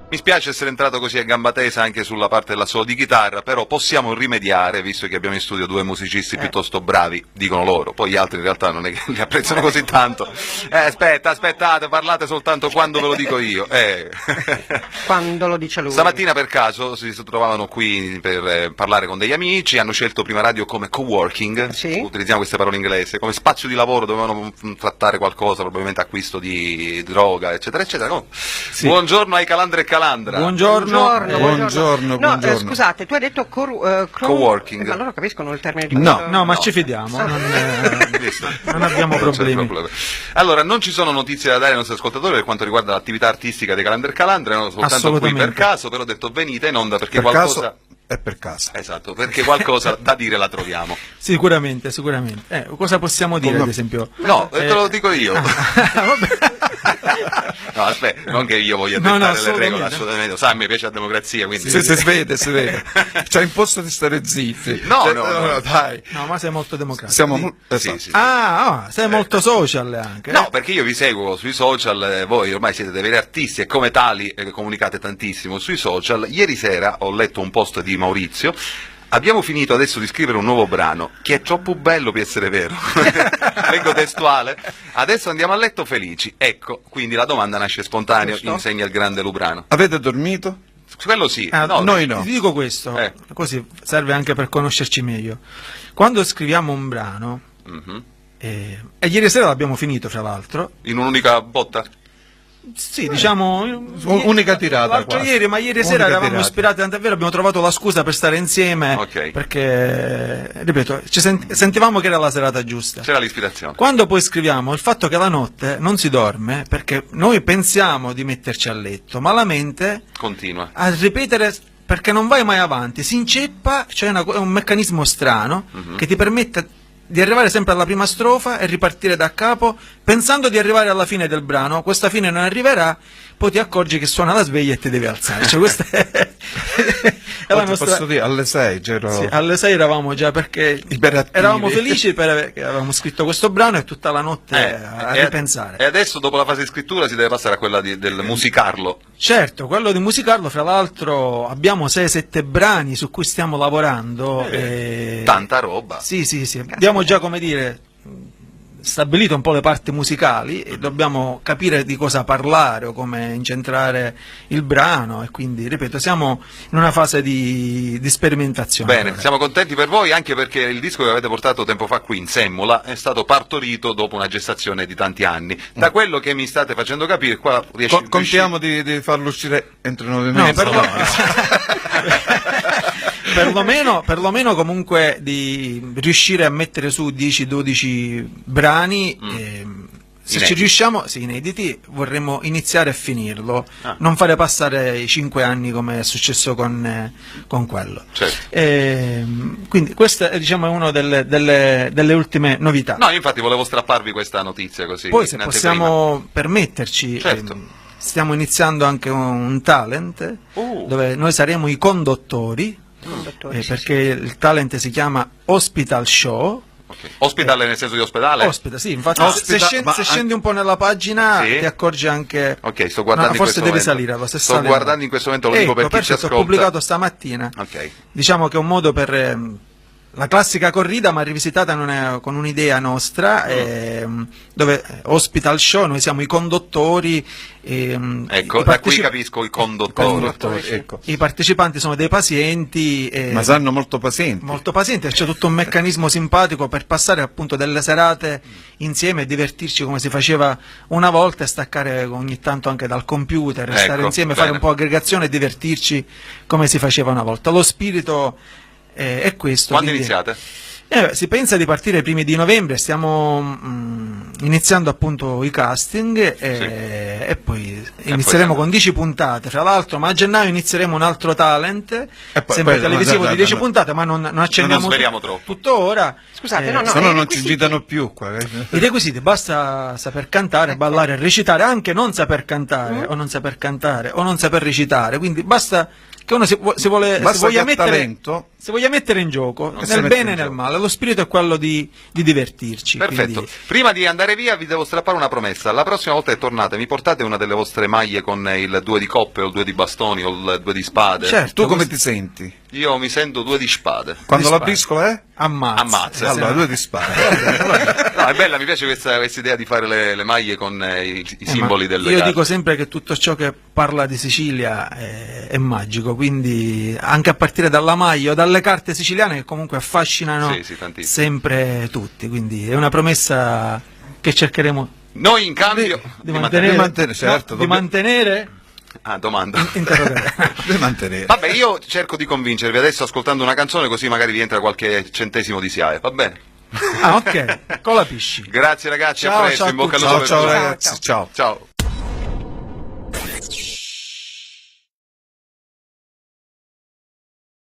Mi spiace essere entrato così a gamba tesa anche sulla parte della solo di chitarra, però possiamo rimediare, visto che abbiamo in studio due musicisti piuttosto bravi, dicono loro, poi gli altri in realtà non è che li apprezzano così tanto. Aspettate, parlate soltanto quando ve lo dico io. Quando lo dice lui. Stamattina per caso si trovavano qui per parlare con degli amici, hanno scelto Prima Radio come coworking, sì. Utilizziamo queste parole inglesi, come spazio di lavoro, dovevano trattare qualcosa, probabilmente acquisto di droga, eccetera, eccetera. Sì. Buongiorno ai Calandra e Calandra. Buongiorno. No, scusate, tu hai detto coworking. Ma loro capiscono il termine di No, ma ci fidiamo, non abbiamo problemi. Allora, non ci sono notizie da dare ai nostri ascoltatori per quanto riguarda l'attività artistica dei Calandra e Calandra, erano soltanto qui per caso, però ho detto venite in onda perché per qualcosa... Caso... È per caso. Esatto, perché qualcosa da dire la troviamo. Sicuramente. Cosa possiamo dire, ad esempio? No, te lo dico io. No, aspetta, non che io voglia dettare le regole, assolutamente. Sai, mi piace la democrazia, quindi... Si vede. Ci ha imposto di stare zitti. No, dai. No, ma sei molto democratico. Sì. Sei molto social anche. No, perché io vi seguo sui social, voi ormai siete dei veri artisti e come tali comunicate tantissimo sui social. Ieri sera ho letto un post di Maurizio. Abbiamo finito adesso di scrivere un nuovo brano che è troppo bello per essere vero. Leggo testuale. Adesso andiamo a letto felici. Ecco, quindi la domanda nasce spontanea, insegna il grande Lubrano. Avete dormito? Quello sì. Noi no. Ti dico questo, così serve anche per conoscerci meglio. Quando scriviamo un brano, e ieri sera l'abbiamo finito, fra l'altro. In un'unica botta? Sì, diciamo unica tirata ma ieri sera eravamo ispirati, tant'è vero abbiamo trovato la scusa per stare insieme, perché ripeto, sentivamo che era la serata giusta, c'era l'ispirazione. Quando poi scriviamo, il fatto che la notte non si dorme, perché noi pensiamo di metterci a letto, ma la mente continua a ripetere, perché non vai mai avanti, si inceppa, c'è un meccanismo strano che ti permette di arrivare sempre alla prima strofa e ripartire da capo pensando di arrivare alla fine del brano. Questa fine non arriverà, poi ti accorgi che suona la sveglia e ti devi alzare. Cioè, questa è la nostra... Posso dire, alle 6 c'ero... Sì, alle 6 eravamo già, perché eravamo felici perché avevamo scritto questo brano e tutta la notte a ripensare. E adesso, dopo la fase di scrittura, si deve passare a quella del musicarlo. Certo, quello di musicarlo, fra l'altro abbiamo 6-7 brani su cui stiamo lavorando. Tanta roba. Sì. Abbiamo già, come dire, stabilito un po' le parti musicali e dobbiamo capire di cosa parlare o come incentrare il brano, e quindi, ripeto, siamo in una fase di sperimentazione. Bene, siamo contenti per voi, anche perché il disco che avete portato tempo fa qui in Semmola è stato partorito dopo una gestazione di tanti anni. Da quello che mi state facendo capire, qua contiamo di farlo uscire entro 9 mesi. Perlomeno comunque di riuscire a mettere su 10-12 brani, se ci riusciamo, inediti, vorremmo iniziare a finirlo, non fare passare i 5 anni come è successo con quello. Certo. Quindi questa è, diciamo, una delle ultime novità. No, infatti volevo strapparvi questa notizia così. Poi, se possiamo permetterci, stiamo iniziando anche un talent dove noi saremo i conduttori. Perché il talent si chiama Hospital Show. Ospitale nel senso di ospedale? Ospita, sì, infatti se scendi un po' nella pagina ti accorgi anche... Ok, sto guardando forse devi salire alla stessa sto guardando in questo momento, lo dico per chi ci ascolta. Ho pubblicato stamattina. Diciamo che è un modo per... la classica corrida, ma rivisitata con un'idea nostra, dove Hospital Show, noi siamo i conduttori. Ecco, da qui capisco i conduttori. Ecco. I partecipanti sono dei pazienti. Ma saranno molto pazienti. Molto pazienti, c'è tutto un meccanismo simpatico per passare appunto delle serate insieme e divertirci come si faceva una volta, e staccare ogni tanto anche dal computer, stare insieme, fare un po' aggregazione e divertirci come si faceva una volta. Lo spirito è questo. Quando iniziate? Si pensa di partire i primi di novembre, stiamo iniziando appunto i casting e poi inizieremo con 10 puntate, fra l'altro, ma a gennaio inizieremo un altro talent, sempre televisivo di 10 puntate, ma non accendiamo tutto ora. Scusate, se no non ci invitano più qua. I requisiti: basta saper cantare, ballare, recitare, anche non saper cantare o non saper recitare, quindi basta che uno si voglia mettere in gioco, Non nel bene e nel male. Lo spirito è quello di divertirci. Perfetto. Quindi... Prima di andare via vi devo strappare una promessa. La prossima volta che tornate mi portate una delle vostre maglie con il 2 di coppe, o il 2 di bastoni, o il 2 di spade. Certo, Tu come ti senti? Io mi sento 2 di spade. Quando Di la spade. briscola è? Ammazza. Allora, 2 di spade. No, è bella, mi piace questa idea di fare le maglie con i simboli delle Io carte. dico sempre che tutto ciò che parla di Sicilia è magico, quindi anche a partire dalla maglia o dalle carte siciliane che comunque affascinano Sì, tantissimo. sempre tutti, quindi è una promessa che cercheremo Noi in cambio di mantenere, certo, di mantenere. Ah, domanda. Interrogare. Devi mantenere. Vabbè, io cerco di convincervi adesso ascoltando una canzone, così magari vi entra qualche centesimo di SIAE, va bene? Ah, ok, con la pisci. Grazie ragazzi, Ciao, a presto, ciao a in bocca al tutti. lupo per Ciao tutti. ragazzi, ciao. Ciao.